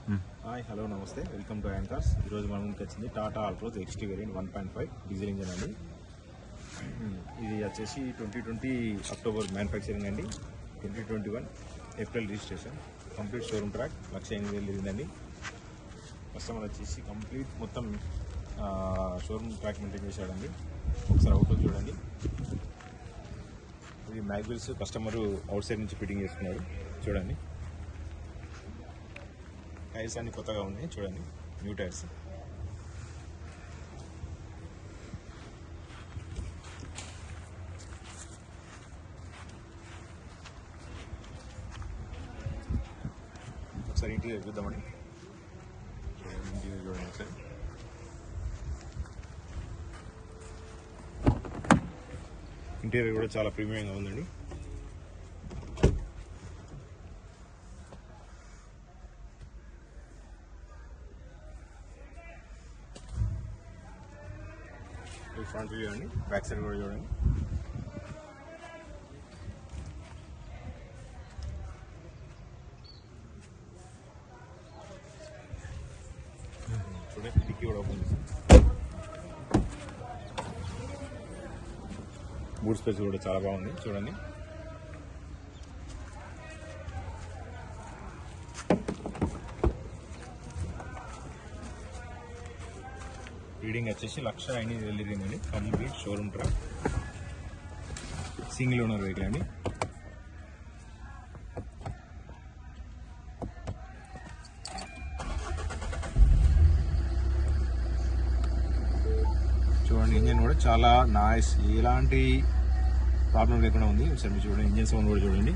Hi hello నమస్తే, welcome to IN cars. ఈరోజు మన ముందుకు వచ్చింది Tata Altroz XT variant 1.5 diesel engine అండి. ఇది వచ్చేసి 2020 అక్టోబర్ మ్యానుఫ్యాక్చరింగ్ అండి. 2021 April registration. Complete showroom track 1,08,000 తిరిగిందండి. కస్టమర్ వచ్చేసి కంప్లీట్ మొత్తం షోరూమ్ ట్రాక్ మెయింటైన్ చేశాడండి. ఒకసారి అవుట్ చూడండి. ఇది మ్యాగ్విల్స్ కస్టమరు అవుట్ సైడ్ నుంచి ఫిట్టింగ్ చేసుకున్నాడు. చూడండి, టైర్స్ అన్ని కొత్తగా ఉన్నాయి. చూడండి, న్యూ టైర్స్. ఒకసారి ఇంటీరియర్ చూద్దామండి. ఇంటీరియర్ చూడండి ఒకసారి. ఇంటీరియర్ కూడా చాలా ప్రీమియంగా ఉందండి. ఫ్రంట్ వ్యూ చూడండి, బ్యాక్ సైడ్ కూడా చూడండి. చూడండి, డిక్కీ కూడా ఓపెన్ చేసి బూట్ స్పేస్ కూడా చాలా బాగుంది. చూడండి, రీడింగ్ వచ్చేసి 1,08,000 తిరిగిందండి. Complete showroom track, single owner vehicle అండి. చూడండి, ఇంజన్ కూడా చాలా నాయిస్, ఎలాంటి ప్రాబ్లం లేకుండా ఉంది. ఒకసారి చూడండి, ఇంజన్ సౌండ్ కూడా చూడండి.